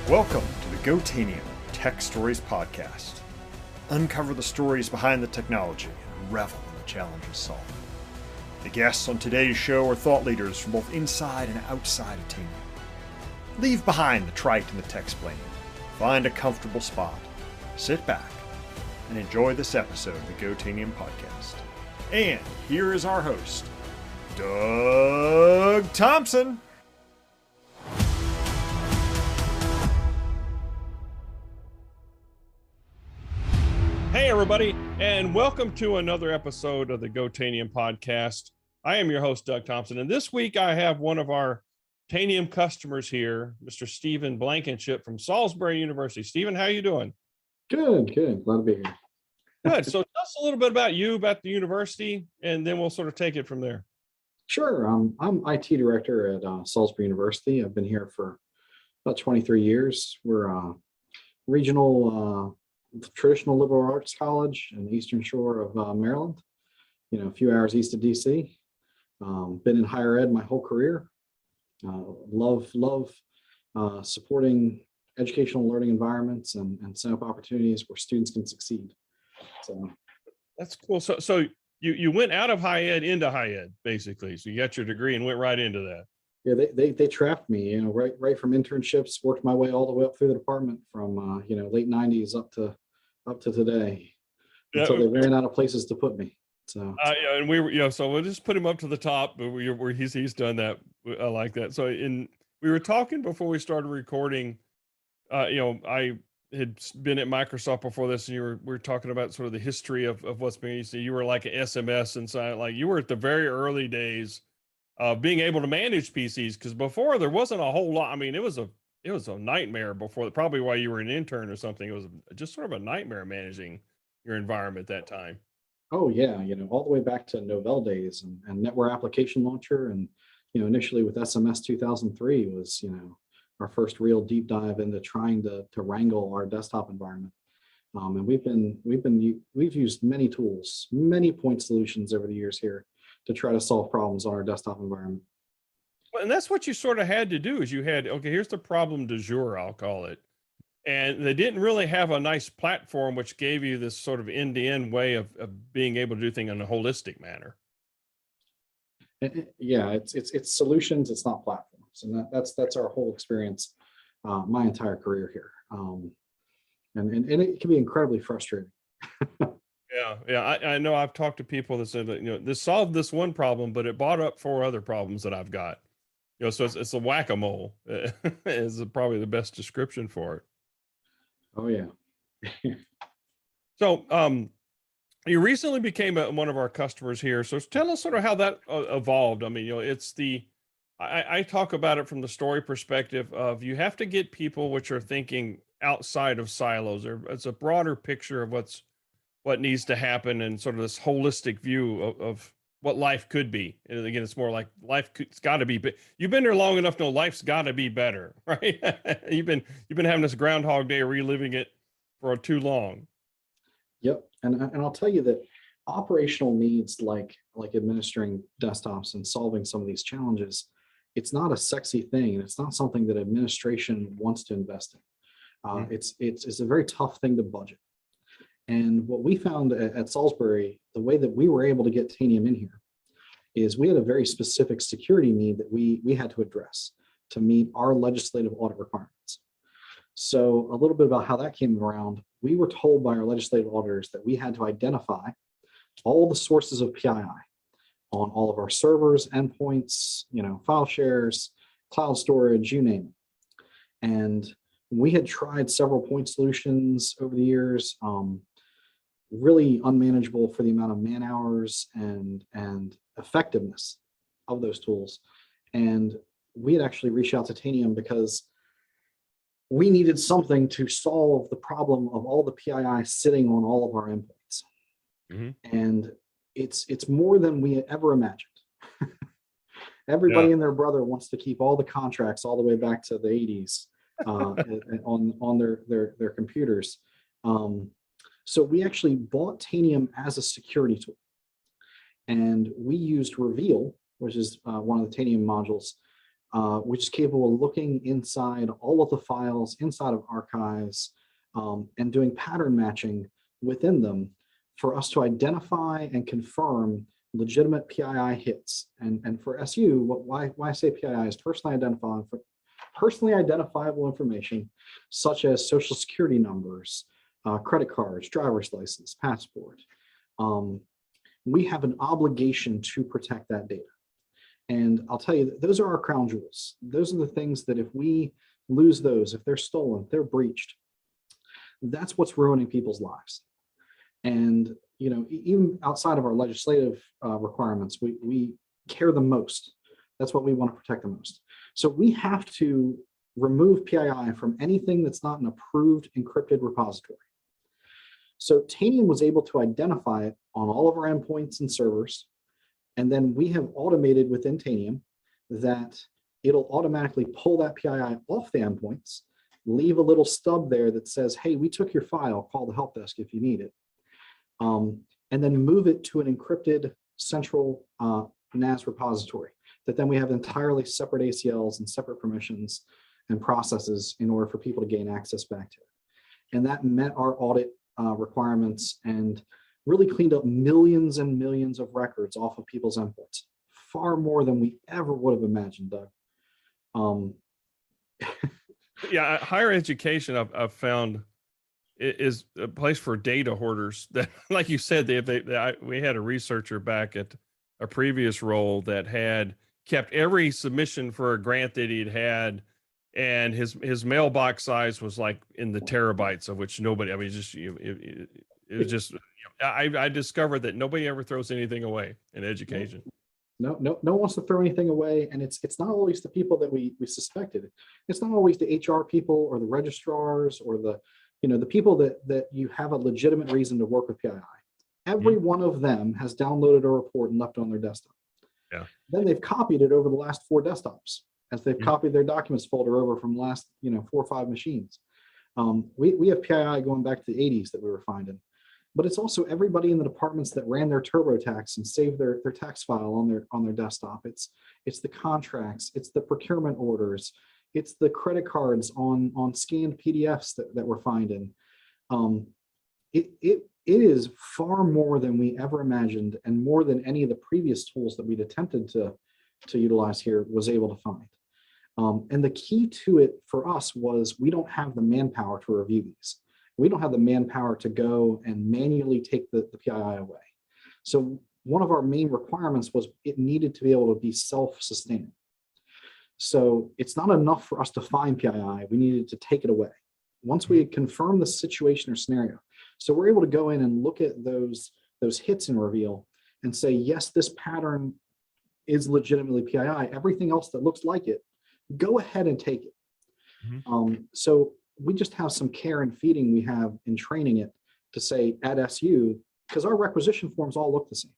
Welcome to the Tanium Tech Stories Podcast. Uncover the stories behind the technology and revel in the challenges solved. The guests on today's show are thought leaders from both inside and outside of Tanium. Leave behind the trite and the text-plaining. Find a comfortable spot, sit back, and enjoy this episode of the Tanium Podcast. And here is our host, Doug Thompson. Hey, everybody, and welcome to another episode of the Tanium Podcast. I am your host, Doug Thompson, and this week I have one of our Tanium customers here, Mr. Steven Blankenship from Salisbury University. Steven, how are you doing? Good. Glad to be here. Good. So tell us a little bit about you, about the university, and then we'll sort of take it from there. Sure. I'm IT director at Salisbury University. I've been here for about 23 years. We're a regional traditional liberal arts college in the eastern shore of Maryland, a few hours east of DC. Been in higher ed my whole career. Love supporting educational learning environments and set up opportunities where students can succeed. So that's cool. So you went out of high ed into high ed, basically. So you got your degree and went right into that. Yeah, they trapped me, right from internships, worked my way all the way up through the department from late 90s up to today, until they ran out of places to put me. So and we were, so we'll just put him up to the top, but where he's done that. I like that. So we were talking before we started recording. I had been at Microsoft before this, and we were talking about sort of the history of what's being used. You were like an SMS, and so like you were at the very early days of being able to manage PCs, because before there wasn't a whole lot. I mean, it was a nightmare before, probably while you were an intern or something. It was just sort of a nightmare managing your environment at that time. Oh yeah, all the way back to Novell days and Network Application Launcher, and initially with SMS 2003 was our first real deep dive into trying to wrangle our desktop environment. And we've used many tools, many point solutions over the years here to try to solve problems on our desktop environment. Well, and that's what you sort of had to do, is you had, okay, here's the problem du jour, I'll call it. And they didn't really have a nice platform which gave you this sort of end-to-end way of being able to do things in a holistic manner. Yeah, it's solutions, it's not platforms, and that's our whole experience, my entire career here. And it can be incredibly frustrating. Yeah. I know I've talked to people that said that, this solved this one problem, but it brought up 4 other problems that I've got. So it's a whack-a-mole is probably the best description for it. Oh yeah. So you recently became one of our customers here. So tell us sort of how that evolved. I mean, I talk about it from the story perspective of, you have to get people which are thinking outside of silos, or it's a broader picture of what needs to happen, and sort of this holistic view of what life could be. And again, it's more like it's got to be. You've been there long enough to know life's got to be better, right? You've been having this Groundhog Day, reliving it for too long. Yep, and I'll tell you that operational needs like administering desktops and solving some of these challenges, it's not a sexy thing, and it's not something that administration wants to invest in. It's a very tough thing to budget. And what we found at Salisbury, the way that we were able to get Tanium in here, is we had a very specific security need that we had to address to meet our legislative audit requirements. So a little bit about how that came around. We were told by our legislative auditors that we had to identify all the sources of PII on all of our servers, endpoints, file shares, cloud storage, you name it. And we had tried several point solutions over the years, really unmanageable for the amount of man hours and effectiveness of those tools. And we had actually reached out to Tanium because we needed something to solve the problem of all the PII sitting on all of our endpoints. Mm-hmm. And it's more than we ever imagined. Everybody and their brother wants to keep all the contracts all the way back to the 80s on their computers. So we actually bought Tanium as a security tool, and we used Reveal, which is one of the Tanium modules, which is capable of looking inside all of the files inside of archives and doing pattern matching within them for us to identify and confirm legitimate PII hits. And for SU, why I say PII is personally identifiable information, such as social security numbers, credit cards, driver's license, passport. We have an obligation to protect that data. And I'll tell you, those are our crown jewels. Those are the things that if we lose those, if they're stolen, if they're breached, that's what's ruining people's lives. And even outside of our legislative requirements, we care the most. That's what we want to protect the most. So we have to remove PII from anything that's not an approved encrypted repository. So Tanium was able to identify it on all of our endpoints and servers. And then we have automated within Tanium that it'll automatically pull that PII off the endpoints, leave a little stub there that says, hey, we took your file, call the help desk if you need it. And then move it to an encrypted central NAS repository that then we have entirely separate ACLs and separate permissions and processes in order for people to gain access back to it. And that met our audit requirements and really cleaned up millions and millions of records off of people's endpoints, far more than we ever would have imagined, Doug. Yeah, higher education I've found is a place for data hoarders. That, like you said, we had a researcher back at a previous role that had kept every submission for a grant that he'd had, and his mailbox size was like in the terabytes, of which nobody. I mean, it was just. I discovered that nobody ever throws anything away in education. No one wants to throw anything away, and it's not always the people that we suspected. It's not always the HR people or the registrars or the people that you have a legitimate reason to work with PII. Every one of them has downloaded a report and left it on their desktop. Yeah. Then they've copied it over the last 4 desktops as they've copied their documents folder over from the last 4 or 5 machines. We have PII going back to the 80s that we were finding. But it's also everybody in the departments that ran their TurboTax and saved their tax file on their desktop. It's the contracts, it's the procurement orders, it's the credit cards on scanned PDFs that we're finding. It is far more than we ever imagined, and more than any of the previous tools that we'd attempted to utilize here was able to find. And the key to it for us was we don't have the manpower to review these. We don't have the manpower to go and manually take the PII away. So one of our main requirements was it needed to be able to be self-sustaining. So it's not enough for us to find PII, we needed to take it away. Once we had confirmed the situation or scenario. So we're able to go in and look at those hits in Reveal and say, yes, this pattern is legitimately PII. Everything else that looks like it, go ahead and take it. So we just have some care and feeding we have in training it to say at SU, because our requisition forms all look the same.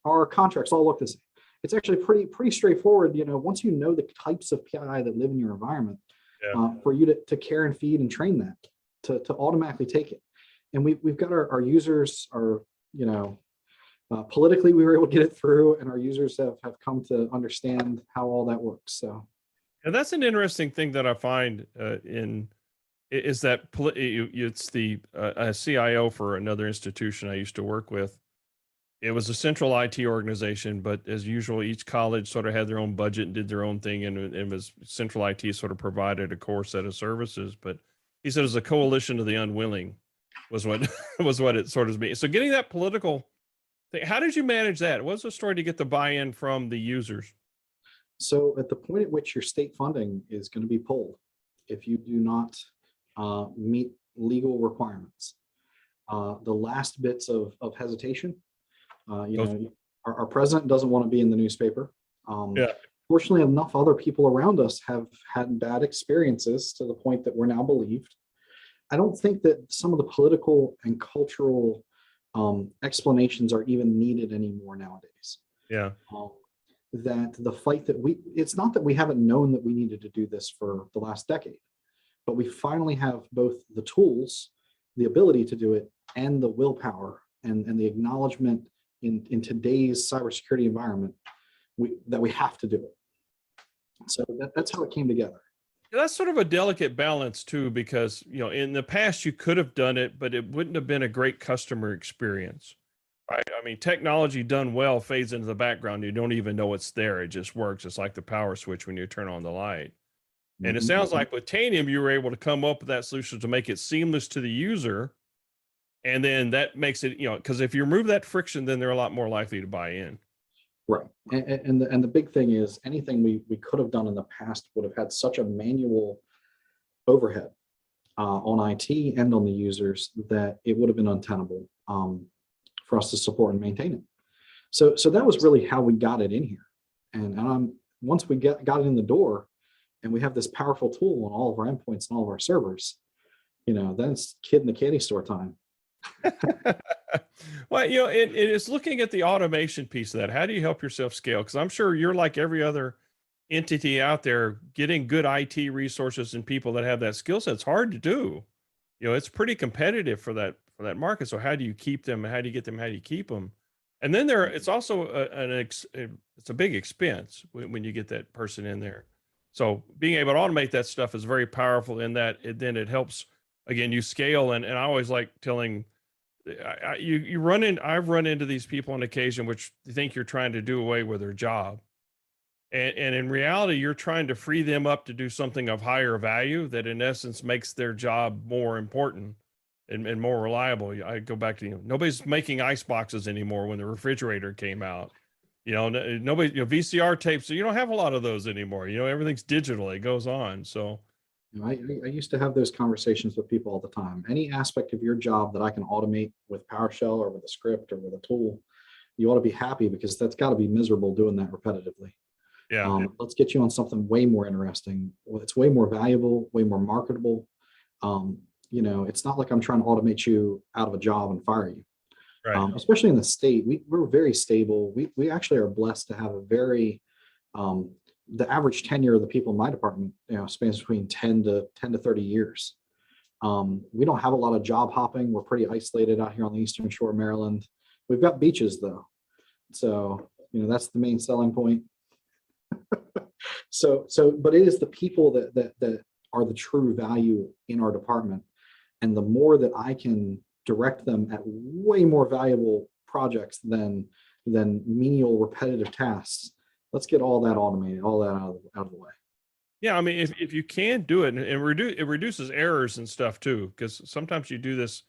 Our contracts all look the same. It's actually pretty straightforward. Once you know the types of PII that live in your environment, for you to care and feed and train that to automatically take it. And we've got our users are, politically we were able to get it through, and our users have come to understand how all that works. So, and that's an interesting thing that I find is that it's the CIO for another institution I used to work with. It was a central IT organization, but as usual, each college sort of had their own budget and did their own thing, and it was central IT sort of provided a core set of services. But he said it was a coalition of the unwilling was what it sort of means. So getting that political thing, how did you manage that? What's the story to get the buy-in from the users? So at the point at which your state funding is going to be pulled, if you do not meet legal requirements, the last bits of hesitation, our president doesn't want to be in the newspaper. Fortunately, enough other people around us have had bad experiences to the point that we're now believed. I don't think that some of the political and cultural explanations are even needed anymore nowadays. That the fight that it's not that we haven't known that we needed to do this for the last decade, but we finally have both the tools, the ability to do it, and the willpower and the acknowledgement in today's cybersecurity environment that we have to do it. So that's how it came together. That's sort of a delicate balance too, because in the past you could have done it, but it wouldn't have been a great customer experience. Right. I mean, technology done well fades into the background. You don't even know it's there. It just works. It's like the power switch when you turn on the light. And it sounds like with Tanium, you were able to come up with that solution to make it seamless to the user. And then that makes it, because if you remove that friction, then they're a lot more likely to buy in. Right. And the big thing is anything we could have done in the past would have had such a manual overhead on IT and on the users that it would have been untenable for us to support and maintain it. So that was really how we got it in here. And once we got it in the door and we have this powerful tool on all of our endpoints and all of our servers, then it's kid in the candy store time. Well, it's looking at the automation piece of that. How do you help yourself scale? Because I'm sure you're like every other entity out there, getting good IT resources and people that have that skill set. It's hard to do. It's pretty competitive for that market. So how do you keep them? How do you get them? How do you keep them? And then it's also it's a big expense when you get that person in there. So being able to automate that stuff is very powerful in that then it helps, again, you scale. And I always like telling I've run into these people on occasion, which think you're trying to do away with their job. And in reality, you're trying to free them up to do something of higher value that in essence makes their job more important and more reliable. I go back to, nobody's making ice boxes anymore when the refrigerator came out. Nobody, VCR tapes, so you don't have a lot of those anymore. Everything's digital, it goes on. So I used to have those conversations with people all the time. Any aspect of your job that I can automate with PowerShell or with a script or with a tool, you ought to be happy, because that's got to be miserable doing that repetitively. Yeah. Let's get you on something way more interesting. Well, it's way more valuable, way more marketable. It's not like I'm trying to automate you out of a job and fire you. Right. Especially in the state, we're very stable. We actually are blessed to have a very the average tenure of the people in my department, spans between 10 to 30 years. We don't have a lot of job hopping. We're pretty isolated out here on the Eastern Shore of Maryland. We've got beaches though. So, that's the main selling point. But it is the people that are the true value in our department. And the more that I can direct them at way more valuable projects than menial repetitive tasks, let's get all that automated, all that out of the way. Yeah, I mean, if you can do it, and it reduces errors and stuff too, because sometimes you do this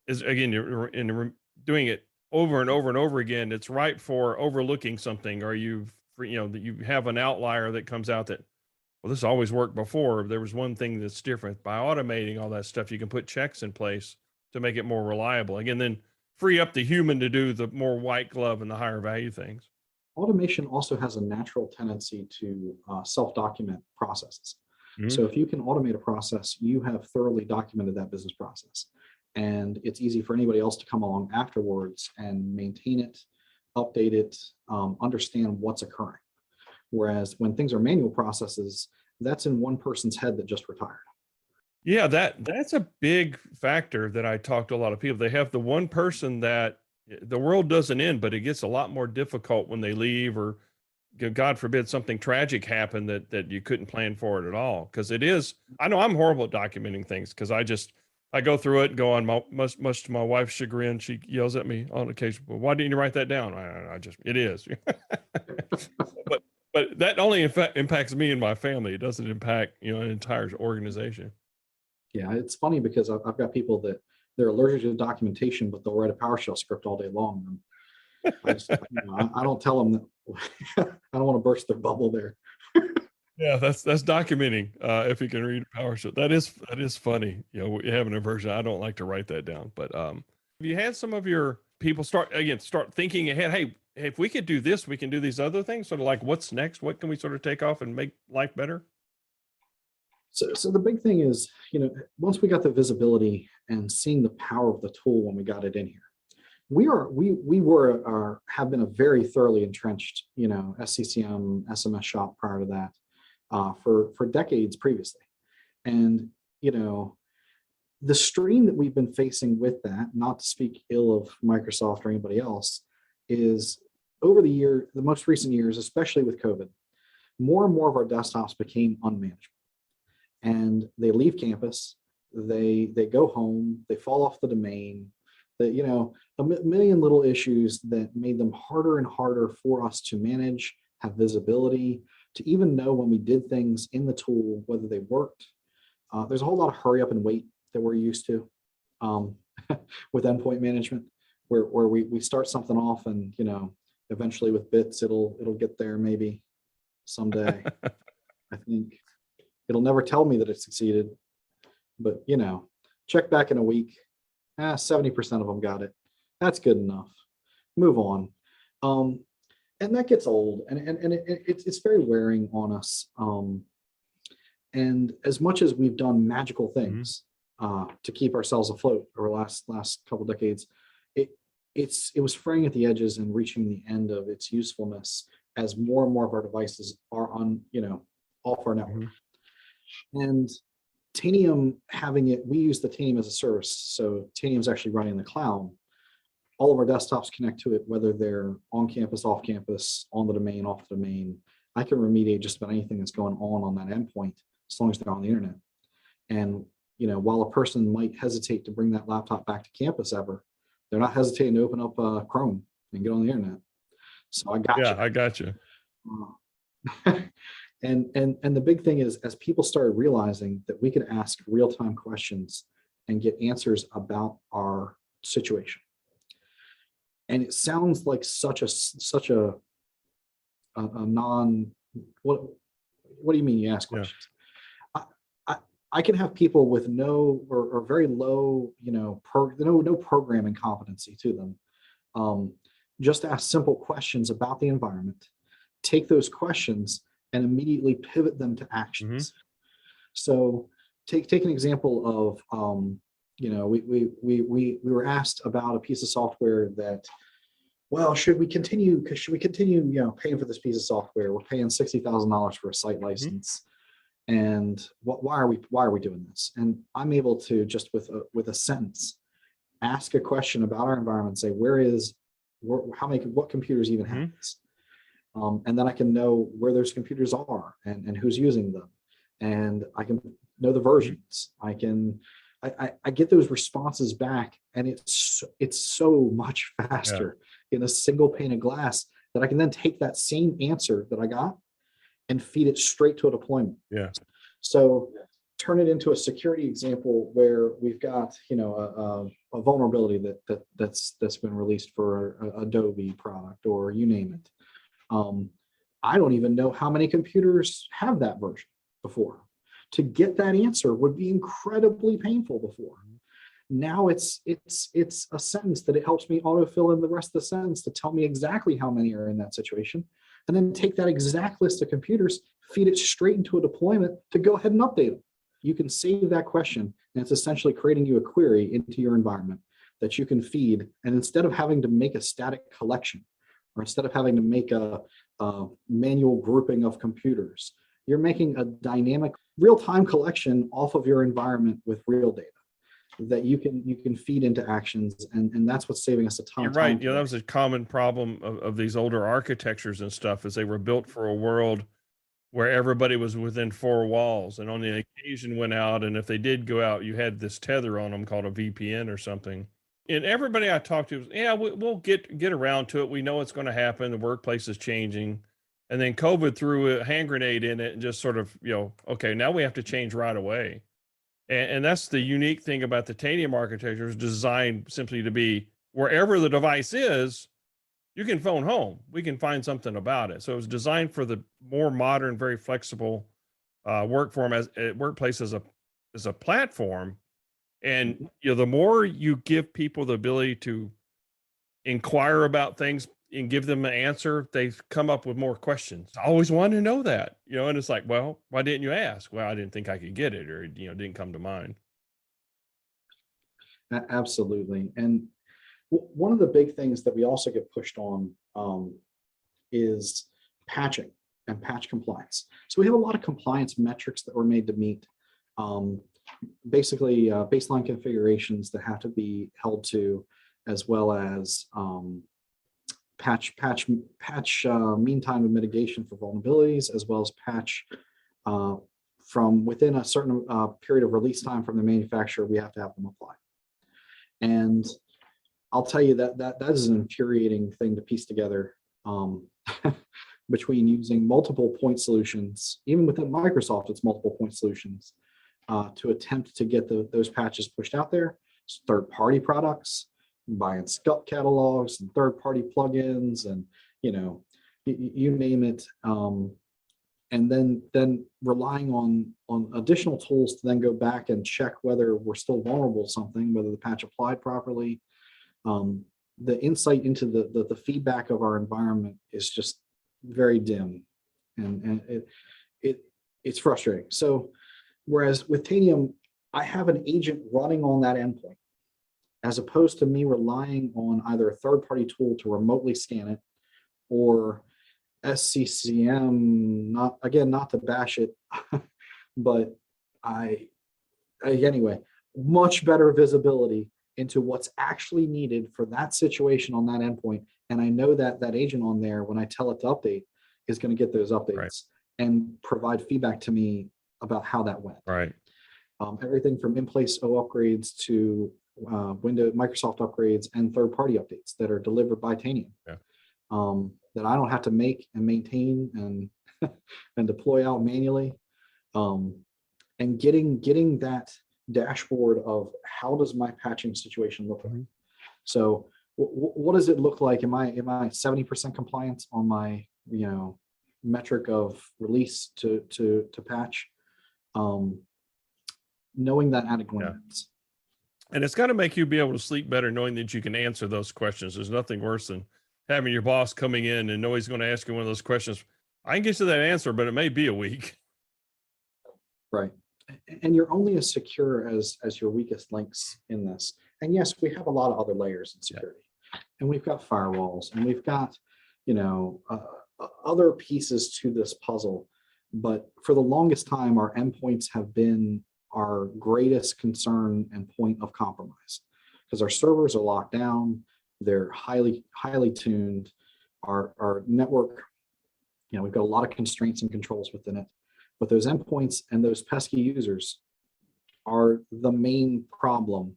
you're doing it over and over and over again. It's ripe for overlooking something, or you have an outlier that comes out that, well, this always worked before. There was one thing that's different. By automating all that stuff, you can put checks in place to make it more reliable. Again, then free up the human to do the more white glove and the higher value things. Automation also has a natural tendency to self-document processes. Mm-hmm. So if you can automate a process, you have thoroughly documented that business process. And it's easy for anybody else to come along afterwards and maintain it, update it, understand what's occurring. Whereas when things are manual processes, that's in one person's head that just retired. Yeah, that's a big factor that I talk to a lot of people. They have the one person that the world doesn't end, but it gets a lot more difficult when they leave, or God forbid something tragic happened that you couldn't plan for it at all. Because I know I'm horrible at documenting things, because I go through it and go on much to my wife's chagrin. She yells at me on occasion, well, why didn't you write that down? It is. But that only impacts me and my family. It doesn't impact, an entire organization. Yeah, it's funny because I've got people that they're allergic to documentation, but they'll write a PowerShell script all day long. And I don't tell them that. I don't want to burst their bubble there. Yeah, that's documenting. If you can read PowerShell, that is funny. We have an aversion. I don't like to write that down. But if you had some of your people start thinking ahead, hey, if we could do this, we can do these other things. Sort of like, what's next? What can we sort of take off and make life better? So the big thing is, once we got the visibility and seeing the power of the tool when we got it in here, we have been a very thoroughly entrenched, SCCM, SMS shop prior to that, for decades previously. And, the strain that we've been facing with that, not to speak ill of Microsoft or anybody else, is over the most recent years, especially with COVID, more and more of our desktops became unmanageable. And they leave campus, they go home, they fall off the domain, that, a million little issues that made them harder and harder for us to manage, have visibility, to even know when we did things in the tool, whether they worked. There's a whole lot of hurry up and wait that we're used to with endpoint management, where we start something off and, eventually with bits, it'll get there maybe someday. I think it'll never tell me that it succeeded, but check back in a week. 70% of them got it. That's good enough. Move on. And that gets old, and it's very wearing on us. And as much as we've done magical things to keep ourselves afloat over the last couple decades, it was fraying at the edges and reaching the end of its usefulness as more and more of our devices are on, off our network. And Tanium we use the Tanium as a service. So Tanium is actually running in the cloud. All of our desktops connect to it, whether they're on campus, off campus, on the domain, off the domain. I can remediate just about anything that's going on that endpoint, as long as they're on the internet. And, while a person might hesitate to bring that laptop back to campus ever, they're not hesitating to open up Chrome and get on the internet. So I got you. Yeah, I got you. And the big thing is, as people started realizing that we could ask real-time questions and get answers about our situation. And it sounds like such a non, what do you mean you ask questions? I can have people with no or very low, no programming competency to them. Just ask simple questions about the environment, take those questions and immediately pivot them to actions. So take an example of, we were asked about a piece of software that, well, should we continue paying for this piece of software? We're paying $60,000 for a site license. And why are we doing this? And I'm able to just with a sentence ask a question about our environment, say what computers even have this, and then I can know where those computers are and who's using them, and I can know the versions. I get those responses back, and it's so much faster in a single pane of glass that I can then take that same answer that I got and feed it straight to a deployment. Yeah. So turn it into a security example where we've got, a vulnerability that's been released for an Adobe product or you name it. I don't even know how many computers have that version before. To get that answer would be incredibly painful before. Now it's a sentence that it helps me autofill in the rest of the sentence to tell me exactly how many are in that situation, and then take that exact list of computers, feed it straight into a deployment to go ahead and update them. You can save that question, and it's essentially creating you a query into your environment that you can feed. And instead of having to make a static collection, or instead of having to make a manual grouping of computers, you're making a dynamic real-time collection off of your environment with real data that you can feed into actions, and that's what's saving us a ton of time. You're right. That was a common problem of these older architectures and stuff, is they were built for a world where everybody was within four walls, and on the occasion went out, and if they did go out, you had this tether on them called a VPN or something. And everybody I talked to was, we'll get around to it. We know it's going to happen. The workplace is changing. And then COVID threw a hand grenade in it and just sort of, okay, now we have to change right away. And that's the unique thing about the Tanium architecture, is designed simply to be wherever the device is, you can phone home. We can find something about it. So it was designed for the more modern, very flexible workplace as a platform. And the more you give people the ability to inquire about things and give them an answer, they come up with more questions. I always wanted to know that, and it's like, well, why didn't you ask? Well, I didn't think I could get it, or, didn't come to mind. Absolutely. And one of the big things that we also get pushed on is patching and patch compliance. So we have a lot of compliance metrics that we're made to meet. Basically, baseline configurations that have to be held to, as well as patch mean time of mitigation for vulnerabilities, as well as patch from within a certain period of release time from the manufacturer. We have to have them apply. And I'll tell you that is an infuriating thing to piece together between using multiple point solutions. Even within Microsoft, it's multiple point solutions to attempt to get those patches pushed out there. Third-party products, buying sculpt catalogs and third-party plugins, and you name it. And then relying on additional tools to then go back and check whether we're still vulnerable to something, whether the patch applied properly. The insight into the feedback of our environment is just very dim, and it's frustrating. So whereas with Tanium, I have an agent running on that endpoint, as opposed to me relying on either a third-party tool to remotely scan it, or SCCM, not to bash it, but anyway, much better visibility into what's actually needed for that situation on that endpoint. And I know that agent on there, when I tell it to update, is going to get those updates and provide feedback to me about how that went. Right. Everything from in-place O upgrades to Microsoft upgrades and third-party updates that are delivered by Tanium. Yeah. That I don't have to make and maintain and deploy out manually. And getting that dashboard of how does my patching situation look like? So what does it look like? Am I 70% compliant on my metric of release to patch? Knowing that at a glance. And it's got to make you be able to sleep better knowing that you can answer those questions. There's nothing worse than having your boss coming in and know he's going to ask you one of those questions. I can get to that answer, but it may be a week. Right. And you're only as secure as your weakest links in this. And yes, we have a lot of other layers in security. And we've got firewalls, and we've got, other pieces to this puzzle. But for the longest time, our endpoints have been our greatest concern and point of compromise, because our servers are locked down. They're highly tuned. Our network, we've got a lot of constraints and controls within it. But those endpoints and those pesky users are the main problem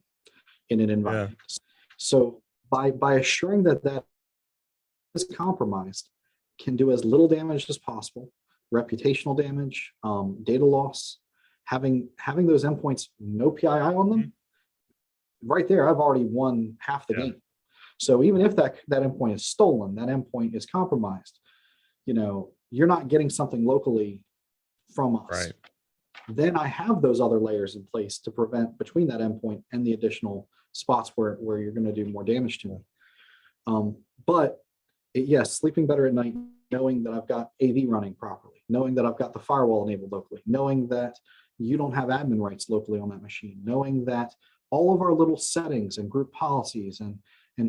in an environment. Yeah. So by assuring that is compromised, can do as little damage as possible, reputational damage, data loss, having those endpoints no PII on them, right there, I've already won half the game. So even if that endpoint is stolen, that endpoint is compromised, you're not getting something locally from us. Right. Then I have those other layers in place to prevent between that endpoint and the additional spots where you're going to do more damage to it. But yes, sleeping better at night, knowing that I've got AV running properly, knowing that I've got the firewall enabled locally, knowing that you don't have admin rights locally on that machine, knowing that all of our little settings and group policies and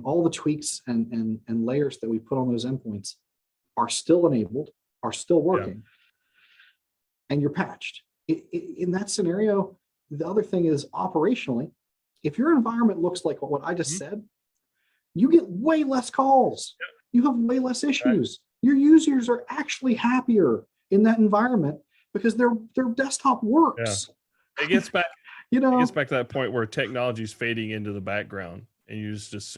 all the tweaks and layers that we put on those endpoints are still enabled, are still working, and you're patched. In that scenario, the other thing is operationally, if your environment looks like what I just said, you get way less calls. You have way less issues. Your users are actually happier in that environment because their desktop works. Yeah. It gets back, it gets back to that point where technology is fading into the background and you just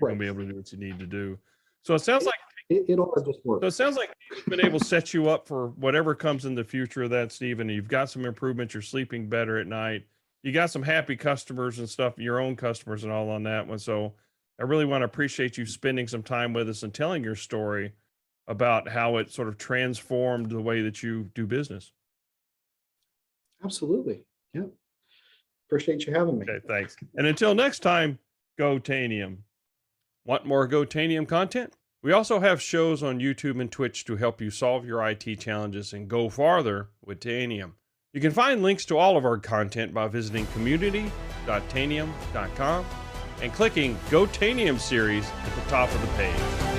you're going to be able to do what you need to do. So it sounds like it all just works. So it sounds like you've been able to set you up for whatever comes in the future of that, Steven. You've got some improvements. You're sleeping better at night. You got some happy customers and stuff, your own customers and all on that one. So I really want to appreciate you spending some time with us and telling your story about how it sort of transformed the way that you do business. Absolutely. Yeah. Appreciate you having me. Okay, thanks. And until next time, go Tanium. Want more Go Tanium content? We also have shows on YouTube and Twitch to help you solve your IT challenges and go farther with Tanium. You can find links to all of our content by visiting community.tanium.com and clicking Go Tanium series at the top of the page.